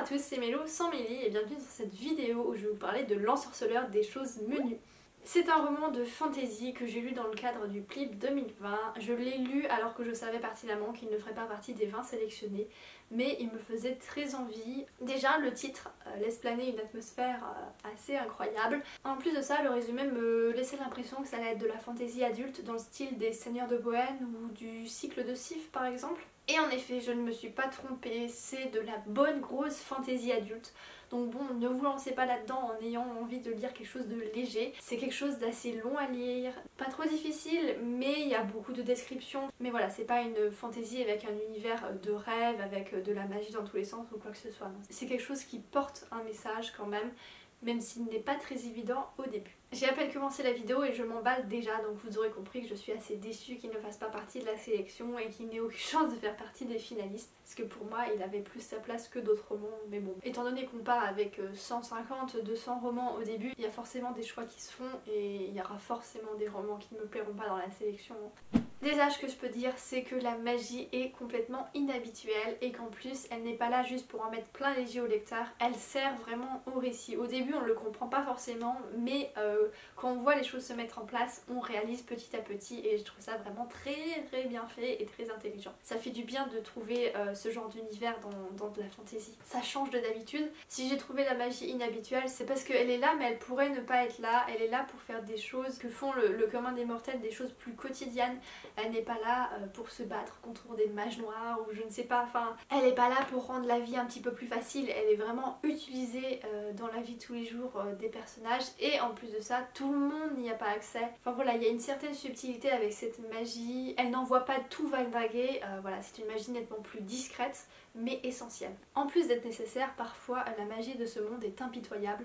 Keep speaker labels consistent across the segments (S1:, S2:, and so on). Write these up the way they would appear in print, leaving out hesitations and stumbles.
S1: à tous, c'est Mélo sans Mélie et bienvenue dans cette vidéo où je vais vous parler de L'Ensorceleur des choses menues. C'est un roman de fantasy que j'ai lu dans le cadre du PLIB 2020. Je l'ai lu alors que je savais pertinemment qu'il ne ferait pas partie des 20 sélectionnés, mais il me faisait très envie. Déjà, le titre laisse planer une atmosphère assez incroyable. En plus de ça, le résumé me laissait l'impression que ça allait être de la fantasy adulte dans le style des Seigneurs de Bohème ou du cycle de Sif par exemple. Et en effet, je ne me suis pas trompée, c'est de la bonne grosse fantasy adulte. Donc bon, ne vous lancez pas là-dedans en ayant envie de lire quelque chose de léger. C'est quelque chose d'assez long à lire, pas trop difficile, mais il y a beaucoup de descriptions. Mais voilà, c'est pas une fantasy avec un univers de rêve, avec de la magie dans tous les sens ou quoi que ce soit. C'est quelque chose qui porte un message quand même s'il n'est pas très évident au début. J'ai à peine commencé la vidéo et je m'emballe déjà, donc vous aurez compris que je suis assez déçue qu'il ne fasse pas partie de la sélection et qu'il n'ait aucune chance de faire partie des finalistes. Parce que pour moi, il avait plus sa place que d'autres romans, mais bon. Étant donné qu'on part avec 150, 200 romans au début, il y a forcément des choix qui se font et il y aura forcément des romans qui ne me plairont pas dans la sélection. Déjà, ce que je peux dire, c'est que la magie est complètement inhabituelle et qu'en plus, elle n'est pas là juste pour en mettre plein les yeux au lecteur, elle sert vraiment au récit. Au début, on ne le comprend pas forcément, mais quand on voit les choses se mettre en place, on réalise petit à petit et je trouve ça vraiment très bien fait et très intelligent. Ça fait du bien de trouver ce genre d'univers dans de la fantasy. Ça change de d'habitude. Si j'ai trouvé la magie inhabituelle, c'est parce qu'elle est là, mais elle pourrait ne pas être là. Elle est là pour faire des choses que font le commun des mortels, des choses plus quotidiennes. Elle n'est pas là pour se battre contre des mages noirs ou je ne sais pas, enfin elle n'est pas là pour rendre la vie un petit peu plus facile, elle est vraiment utilisée dans la vie de tous les jours des personnages et en plus de ça tout le monde n'y a pas accès. Enfin voilà, il y a une certaine subtilité avec cette magie, elle n'envoie pas tout vaguer, voilà, c'est une magie nettement plus discrète mais essentielle. En plus d'être nécessaire, parfois la magie de ce monde est impitoyable.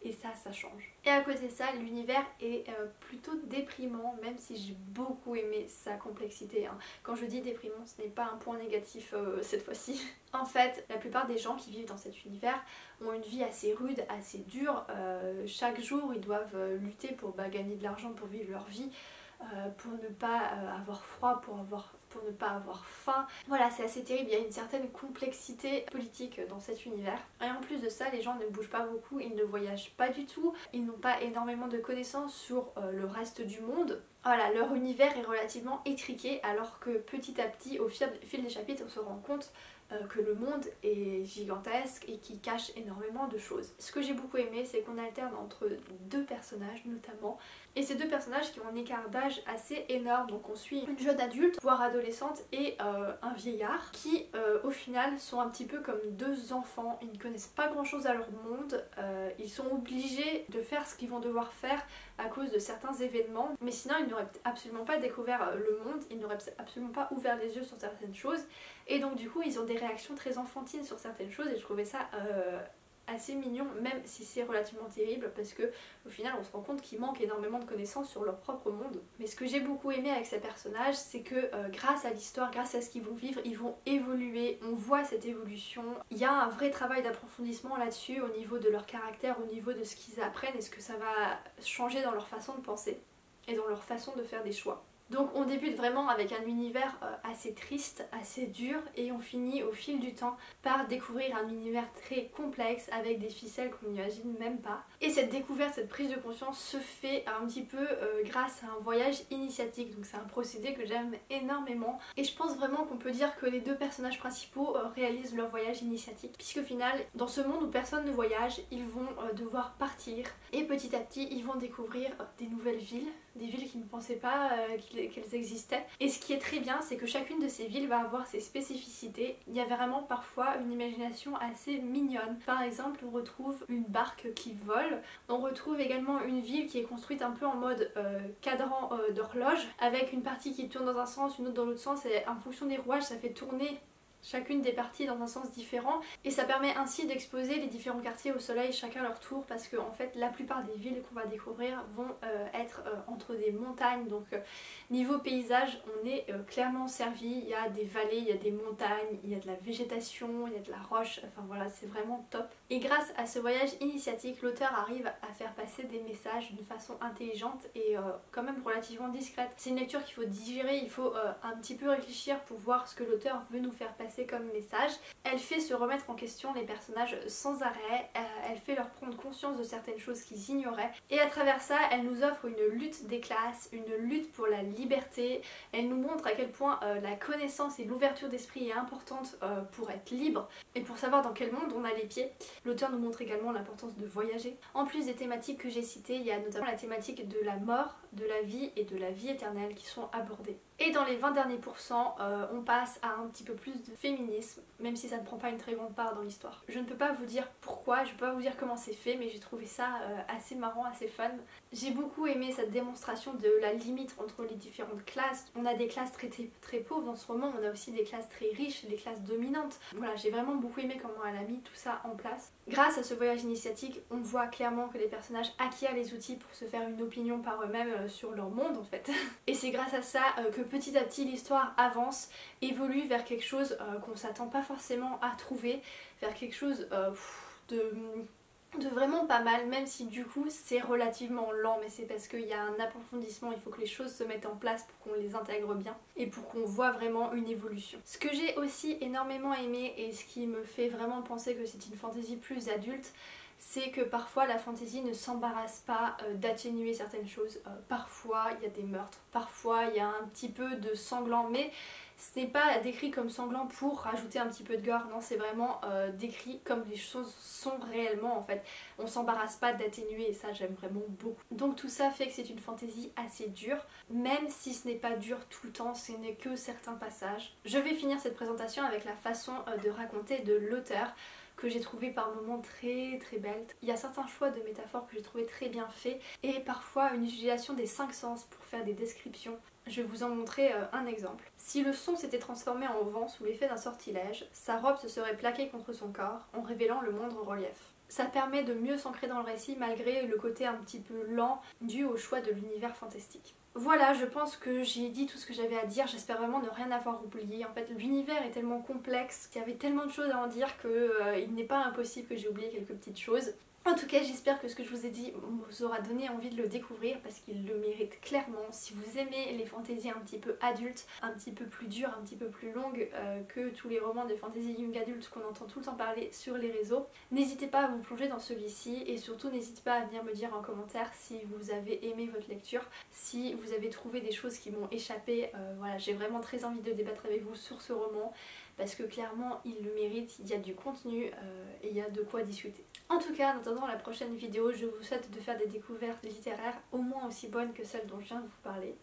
S1: Et ça change. Et à côté de ça, l'univers est plutôt déprimant, même si j'ai beaucoup aimé sa complexité. Quand je dis déprimant, ce n'est pas un point négatif cette fois-ci. En fait, la plupart des gens qui vivent dans cet univers ont une vie assez rude, assez dure. Chaque jour, ils doivent lutter pour gagner de l'argent pour vivre leur vie. Pour ne pas avoir froid, pour ne pas avoir faim. Voilà, c'est assez terrible, il y a une certaine complexité politique dans cet univers. Et en plus de ça, les gens ne bougent pas beaucoup, ils ne voyagent pas du tout, ils n'ont pas énormément de connaissances sur le reste du monde. Voilà, leur univers est relativement étriqué alors que petit à petit, au fil des chapitres, on se rend compte que le monde est gigantesque et qui cache énormément de choses. Ce que j'ai beaucoup aimé, c'est qu'on alterne entre deux personnages notamment, et ces deux personnages qui ont un écart d'âge assez énorme. Donc on suit une jeune adulte, voire adolescente, et un vieillard qui au final sont un petit peu comme deux enfants. Ils ne connaissent pas grand chose à leur monde, ils sont obligés de faire ce qu'ils vont devoir faire à cause de certains événements, mais sinon ils n'auraient absolument pas découvert le monde, ils n'auraient absolument pas ouvert les yeux sur certaines choses, et donc du coup ils ont des réactions très enfantines sur certaines choses et je trouvais ça assez mignon, même si c'est relativement terrible parce que au final on se rend compte qu'ils manquent énormément de connaissances sur leur propre monde. Mais ce que j'ai beaucoup aimé avec ces personnages, c'est que grâce à l'histoire, grâce à ce qu'ils vont vivre, ils vont évoluer, on voit cette évolution. Il y a un vrai travail d'approfondissement là-dessus au niveau de leur caractère, au niveau de ce qu'ils apprennent et ce que ça va changer dans leur façon de penser et dans leur façon de faire des choix. Donc on débute vraiment avec un univers assez triste, assez dur, et on finit au fil du temps par découvrir un univers très complexe avec des ficelles qu'on n'imagine même pas. Et cette découverte, cette prise de conscience se fait un petit peu grâce à un voyage initiatique, donc c'est un procédé que j'aime énormément. Et je pense vraiment qu'on peut dire que les deux personnages principaux réalisent leur voyage initiatique, puisqu'au final, dans ce monde où personne ne voyage, ils vont devoir partir, et petit à petit ils vont découvrir des nouvelles villes, des villes qu'ils ne pensaient pas qu'elles existaient. Et ce qui est très bien, c'est que chacune de ces villes va avoir ses spécificités. Il y a vraiment parfois une imagination assez mignonne. Par exemple, on retrouve une barque qui vole, on retrouve également une ville qui est construite un peu en mode cadran d'horloge, avec une partie qui tourne dans un sens, une autre dans l'autre sens, et en fonction des rouages ça fait tourner chacune des parties dans un sens différent, et ça permet ainsi d'exposer les différents quartiers au soleil chacun leur tour, parce que en fait la plupart des villes qu'on va découvrir vont être entre des montagnes, donc niveau paysage on est clairement servi. Il y a des vallées, il y a des montagnes, il y a de la végétation, il y a de la roche, enfin voilà, c'est vraiment top. Et grâce à ce voyage initiatique, l'auteur arrive à faire passer des messages d'une façon intelligente et quand même relativement discrète. C'est une lecture qu'il faut digérer, il faut un petit peu réfléchir pour voir ce que l'auteur veut nous faire passer passer comme message. Elle fait se remettre en question les personnages sans arrêt, elle fait leur prendre conscience de certaines choses qu'ils ignoraient et à travers ça elle nous offre une lutte des classes, une lutte pour la liberté, elle nous montre à quel point la connaissance et l'ouverture d'esprit est importante pour être libre et pour savoir dans quel monde on a les pieds. L'auteur nous montre également l'importance de voyager. En plus des thématiques que j'ai citées, il y a notamment la thématique de la mort, de la vie et de la vie éternelle qui sont abordées. Et dans les 20 derniers pourcents, on passe à un petit peu plus de féminisme, même si ça ne prend pas une très grande part dans l'histoire. Je ne peux pas vous dire pourquoi, je ne peux pas vous dire comment c'est fait, mais j'ai trouvé ça assez marrant, assez fun. J'ai beaucoup aimé cette démonstration de la limite entre les différentes classes. On a des classes très pauvres dans ce roman, on a aussi des classes très riches, des classes dominantes. Voilà, j'ai vraiment beaucoup aimé comment elle a mis tout ça en place. Grâce à ce voyage initiatique, on voit clairement que les personnages acquièrent les outils pour se faire une opinion par eux-mêmes sur leur monde en fait. Et c'est grâce à ça que petit à petit l'histoire avance, évolue vers quelque chose qu'on s'attend pas forcément à trouver, vers quelque chose de vraiment pas mal, même si du coup c'est relativement lent, mais c'est parce qu'il y a un approfondissement, il faut que les choses se mettent en place pour qu'on les intègre bien et pour qu'on voit vraiment une évolution. Ce que j'ai aussi énormément aimé et ce qui me fait vraiment penser que c'est une fantasy plus adulte, c'est que parfois la fantasy ne s'embarrasse pas d'atténuer certaines choses. Parfois il y a des meurtres, parfois il y a un petit peu de sanglant, mais ce n'est pas décrit comme sanglant pour rajouter un petit peu de gore, non, c'est vraiment décrit comme les choses sont réellement en fait. On s'embarrasse pas d'atténuer et ça j'aime vraiment beaucoup. Donc tout ça fait que c'est une fantaisie assez dure, même si ce n'est pas dur tout le temps, ce n'est que certains passages. Je vais finir cette présentation avec la façon de raconter de l'auteur, que j'ai trouvé par moments très belle. Il y a certains choix de métaphores que j'ai trouvé très bien faits et parfois une utilisation des 5 sens pour faire des descriptions. Je vais vous en montrer un exemple. Si le son s'était transformé en vent sous l'effet d'un sortilège, sa robe se serait plaquée contre son corps en révélant le moindre relief. Ça permet de mieux s'ancrer dans le récit malgré le côté un petit peu lent dû au choix de l'univers fantastique. Voilà, je pense que j'ai dit tout ce que j'avais à dire, j'espère vraiment ne rien avoir oublié. En fait, l'univers est tellement complexe, il y avait tellement de choses à en dire qu'il n'est pas impossible que j'ai oublié quelques petites choses. En tout cas, j'espère que ce que je vous ai dit vous aura donné envie de le découvrir parce qu'il le mérite clairement. Si vous aimez les fantaisies un petit peu adultes, un petit peu plus dures, un petit peu plus longues que tous les romans de fantasy young adult qu'on entend tout le temps parler sur les réseaux, n'hésitez pas à vous plonger dans celui-ci et surtout n'hésitez pas à venir me dire en commentaire si vous avez aimé votre lecture, si vous avez trouvé des choses qui m'ont échappé. Voilà, j'ai vraiment très envie de débattre avec vous sur ce roman parce que clairement il le mérite, il y a du contenu et il y a de quoi discuter. En tout cas, en attendant la prochaine vidéo, je vous souhaite de faire des découvertes littéraires au moins aussi bonnes que celles dont je viens de vous parler.